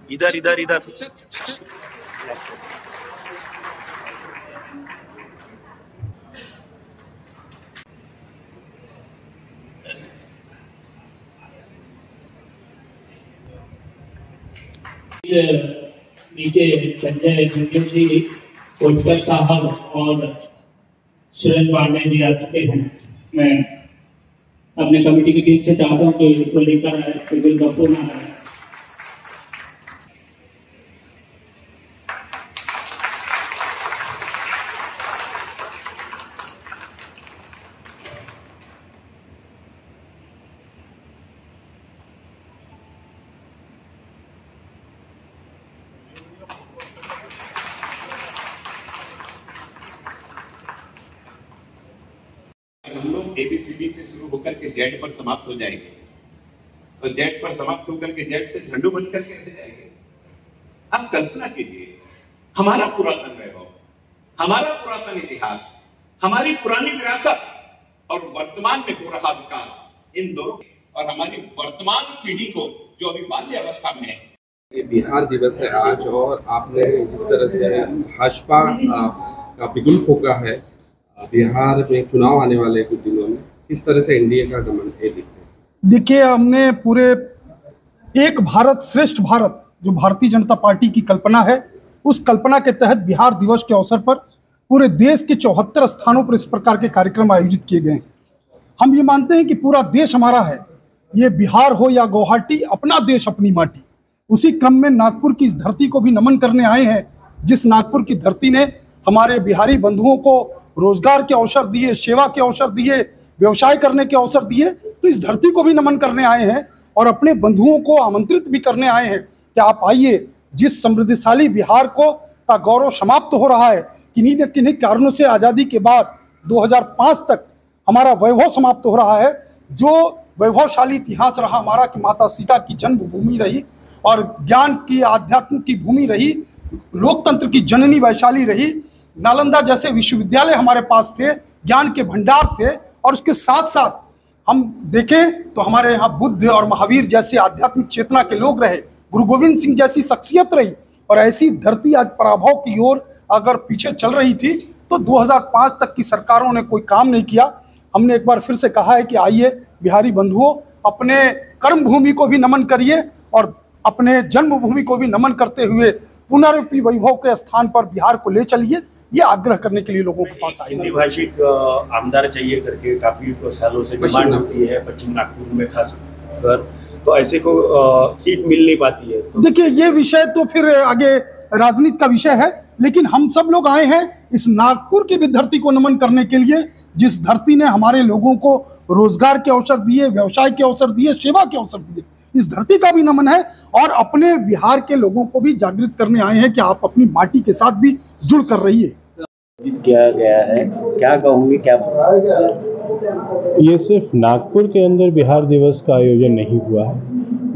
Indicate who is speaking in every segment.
Speaker 1: इधर इधर इधर
Speaker 2: नीचे संजय मंगल जी, कोटकर साहब और सुरेंद्र पांडे जी आ चुके हैं। मैं अपने कमेटी की टीम से चाहता हूँ कि इसको लेकर बिल बफूर ना आए।
Speaker 3: हम लोग ABCD से शुरू होकर के जेड पर समाप्त हो जाएंगे और जेड पर समाप्त होकर के जेड से झंडू बन करके रह जाएंगे। आप कल्पना कीजिए, हमारा पुरातन वैभव, हमारा पुरातन इतिहास, हमारी पुरानी विरासत और वर्तमान में हो रहा विकास, इन दोनों और हमारी वर्तमान पीढ़ी को जो अभी बाल्य अवस्था में है।
Speaker 4: ये बिहार दिवस है आज, और आपने जिस तरह से भाजपा का बिगुल फूंका है बिहार में चुनाव आने वाले कुछ दिनों में, किस तरह से एनडीए का गमन है
Speaker 5: देखिए, हमने पूरे एक भारत श्रेष्ठ भारत जो भारतीय जनता पार्टी की कल्पना है, उस कल्पना के तहत बिहार दिवस के अवसर पर पूरे देश के 74 स्थानों पर इस प्रकार के कार्यक्रम आयोजित किए गए हैं। हम ये मानते हैं कि पूरा देश हमारा है, ये बिहार हो या गुवाहाटी, अपना देश अपनी माटी। उसी क्रम में नागपुर की इस धरती को भी नमन करने आए हैं, जिस नागपुर की धरती ने हमारे बिहारी बंधुओं को रोजगार के अवसर दिए, सेवा के अवसर दिए, व्यवसाय करने के अवसर दिए। तो इस धरती को भी नमन करने आए हैं और अपने बंधुओं को आमंत्रित भी करने आए हैं कि आप आइए। जिस समृद्धिशाली बिहार को का गौरव समाप्त हो रहा है, किन्हीं न किन्हीं कारणों से आज़ादी के बाद 2005 तक हमारा वैभव समाप्त हो रहा है। जो वैभवशाली इतिहास रहा हमारा कि माता सीता की जन्मभूमि रही और ज्ञान की, आध्यात्म की भूमि रही, लोकतंत्र की जननी वैशाली रही, नालंदा जैसे विश्वविद्यालय हमारे पास थे, ज्ञान के भंडार थे। और उसके साथ साथ हम देखें तो हमारे यहाँ बुद्ध और महावीर जैसे आध्यात्मिक चेतना के लोग रहे, गुरु गोविंद सिंह जैसी शख्सियत रही। और ऐसी धरती आज पराभव की ओर अगर पीछे चल रही थी तो 2005 तक की सरकारों ने कोई काम नहीं किया। हमने एक बार फिर से कहा है कि आइए बिहारी बंधुओं, अपने कर्म भूमि को भी नमन करिए और अपने जन्मभूमि को भी नमन करते हुए पुनरुपी वैभव के स्थान पर बिहार को ले चलिए। ये आग्रह करने के लिए लोगों के पास आए।
Speaker 1: हिंदी भाषिक आमदार चाहिए करके काफी सालों से डिमांड होती है पश्चिम नागपुर में खास कर, तो ऐसे को सीट मिल नहीं पाती है। तो
Speaker 5: देखिए, ये विषय तो फिर आगे राजनीति का विषय है, लेकिन हम सब लोग आए हैं इस नागपुर की भी धरती को नमन करने के लिए, जिस धरती ने हमारे लोगों को रोजगार के अवसर दिए, व्यवसाय के अवसर दिए, सेवा के अवसर दिए। इस धरती का भी नमन है और अपने बिहार के लोगों को भी जागृत करने आए हैं कि आप अपनी माटी के साथ भी जुड़ कर रहिए।
Speaker 6: किया गया है, क्या कहूँगी, क्या
Speaker 7: ये सिर्फ नागपुर के अंदर बिहार दिवस का आयोजन नहीं हुआ है।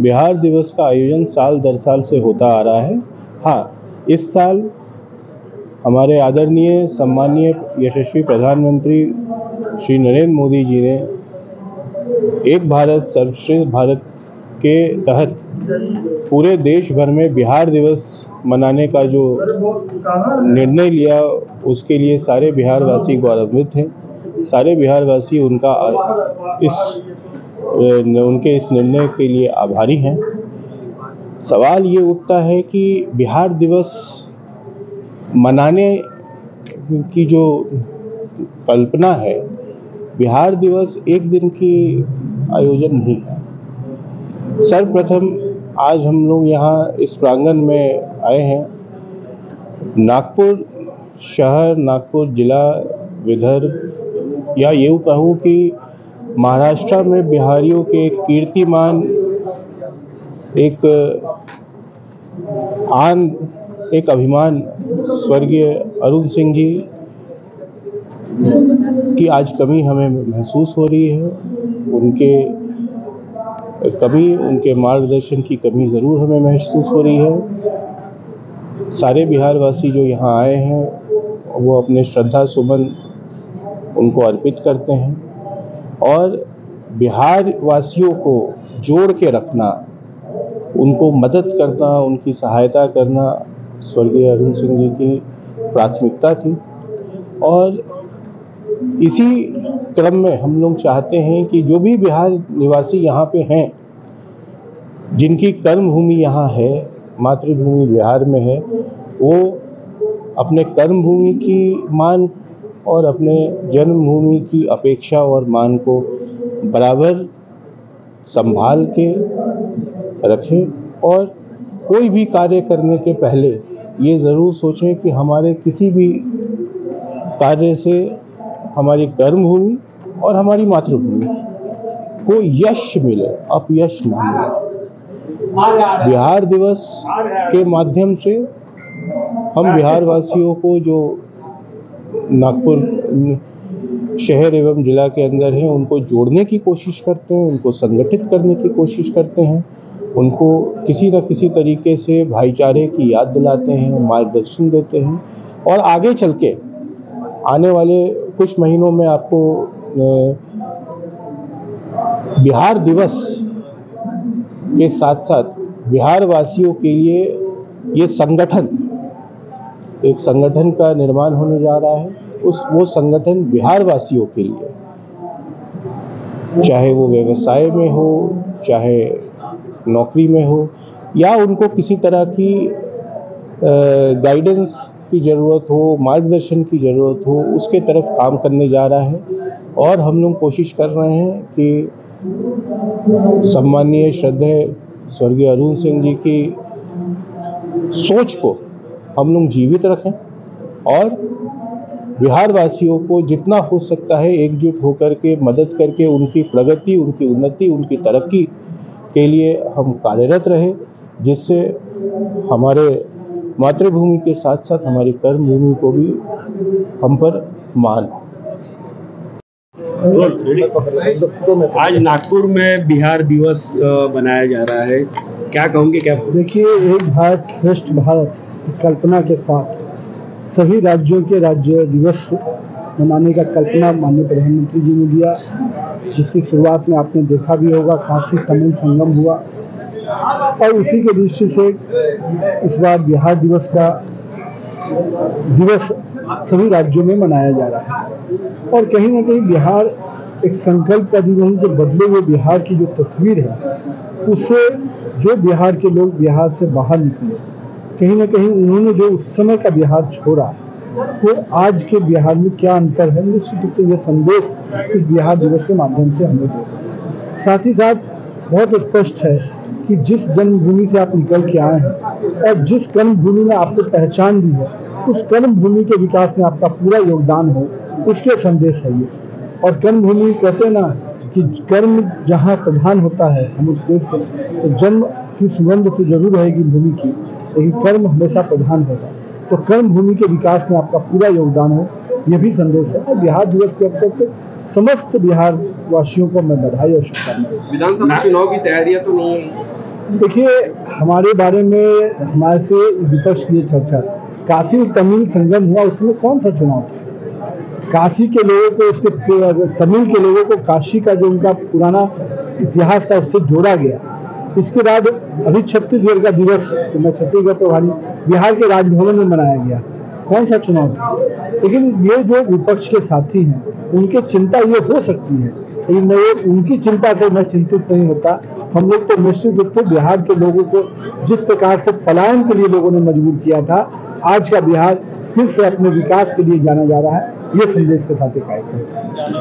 Speaker 7: बिहार दिवस का आयोजन साल दर साल से होता आ रहा है। हाँ, इस साल हमारे आदरणीय सम्मानीय यशस्वी प्रधानमंत्री श्री नरेंद्र मोदी जी ने एक भारत सर्वश्रेष्ठ भारत के तहत पूरे देश भर में बिहार दिवस मनाने का जो निर्णय लिया, उसके लिए सारे बिहारवासी गौरवान्वित हैं। सारे बिहारवासी उनके इस निर्णय के लिए आभारी हैं। सवाल ये उठता है कि बिहार दिवस मनाने की जो कल्पना है, बिहार दिवस एक दिन की आयोजन नहीं है। सर्वप्रथम आज हम लोग यहाँ इस प्रांगण में आए हैं। नागपुर शहर, नागपुर जिला, विदर्भ या यूँ कहूँ कि महाराष्ट्र में बिहारियों के एक कीर्तिमान, एक अभिमान स्वर्गीय अरुण सिंह जी की आज कमी हमें महसूस हो रही है। उनके मार्गदर्शन की कमी ज़रूर हमें महसूस हो रही है। सारे बिहार वासी जो यहाँ आए हैं वो अपने श्रद्धा सुमन उनको अर्पित करते हैं और बिहार वासियों को जोड़ के रखना, उनको मदद करना, उनकी सहायता करना स्वर्गीय अरुण सिंह जी की प्राथमिकता थी। और इसी क्रम में हम लोग चाहते हैं कि जो भी बिहार निवासी यहाँ पे हैं, जिनकी कर्म भूमि यहाँ है, मातृभूमि बिहार में है, वो अपने कर्म भूमि की मान और अपने जन्मभूमि की अपेक्षा और मान को बराबर संभाल के रखें और कोई भी कार्य करने के पहले ये ज़रूर सोचें कि हमारे किसी भी कार्य से हमारी कर्मभूमि और हमारी मातृभूमि को यश मिले, अपयश न मिले। बिहार दिवस के माध्यम से हम बिहार वासियों को जो नागपुर शहर एवं जिला के अंदर हैं उनको जोड़ने की कोशिश करते हैं, उनको संगठित करने की कोशिश करते हैं, उनको किसी न किसी तरीके से भाईचारे की याद दिलाते हैं, मार्गदर्शन देते हैं। और आगे चल के आने वाले कुछ महीनों में आपको बिहार दिवस के साथ साथ बिहार वासियों के लिए ये एक संगठन का निर्माण होने जा रहा है। वो संगठन बिहार वासियों के लिए, चाहे वो व्यवसाय में हो, चाहे नौकरी में हो, या उनको किसी तरह की गाइडेंस की ज़रूरत हो, मार्गदर्शन की ज़रूरत हो, उसके तरफ काम करने जा रहा है। और हम लोग कोशिश कर रहे हैं कि सम्माननीय श्रद्धेय स्वर्गीय अरुण सिंह जी की सोच को हम लोग जीवित रखें और बिहार वासियों को जितना हो सकता है एकजुट होकर के मदद करके उनकी प्रगति, उनकी उन्नति, उनकी तरक्की के लिए हम कार्यरत रहे, जिससे हमारे मातृभूमि के साथ साथ हमारी कर्मभूमि को भी हम पर मान।
Speaker 6: आज नागपुर में बिहार दिवस मनाया जा रहा है, क्या कहोगे? क्या
Speaker 8: देखिए, एक भारत श्रेष्ठ भारत की कल्पना के साथ सभी राज्यों के राज्य दिवस मनाने का कल्पना माननीय प्रधानमंत्री जी ने दिया, जिसकी शुरुआत में आपने देखा भी होगा, काशी तमिल संगम हुआ और उसी के दृष्टि से इस बार बिहार दिवस सभी राज्यों में मनाया जा रहा है। और कहीं ना कहीं बिहार एक संकल्प का दिन के बदले हुए बिहार की जो तस्वीर है, उससे जो बिहार के लोग बिहार से बाहर निकले, कहीं ना कहीं उन्होंने जो उस समय का बिहार छोड़ा, वो आज के बिहार में क्या अंतर है, निश्चित रूप से यह संदेश इस बिहार दिवस के माध्यम से हमें दे। साथ ही साथ बहुत स्पष्ट है कि जिस जन्मभूमि से आप निकल के आए हैं और जिस कर्मभूमि में आपको पहचान दी है, उस कर्मभूमि के विकास में आपका पूरा योगदान हो, उसके संदेश है ये। और कर्मभूमि कहते हैं ना कि कर्म जहाँ प्रधान होता है हम उस देश के, तो जन्म की सुगंध तो जरूर रहेगी भूमि की, लेकिन कर्म हमेशा प्रधान होगा। तो कर्म भूमि के विकास में आपका पूरा योगदान हो, ये भी संदेश है। और बिहार दिवस के अवसर पर समस्त बिहार वासियों को मैं बधाई और शुभकामनाएं।
Speaker 4: विधानसभा चुनाव की तैयारियां तो नहीं है?
Speaker 8: देखिए, हमारे बारे में हमारे से विपक्ष की चर्चा, काशी तमिल संगम हुआ, उसमें कौन सा चुनाव था? काशी के लोगों को, उसके तमिल के लोगों को काशी का जो उनका पुराना इतिहास था उससे जोड़ा गया। इसके बाद अभी छत्तीसगढ़ का दिवस, तो मैं छत्तीसगढ़ प्रभारी, बिहार के राजभवन में मनाया गया, कौन सा चुनाव था? लेकिन ये जो विपक्ष के साथी हैं, उनके चिंता ये हो सकती है, लेकिन मैं उनकी चिंता से मैं चिंतित नहीं होता। हम लोग तो निश्चित रूप से बिहार के लोगों को जिस प्रकार से पलायन के लिए लोगों ने मजबूर किया था, आज का बिहार फिर से अपने विकास के लिए जाना जा रहा है, ये संदेश के साथ एक कार्यक्रम।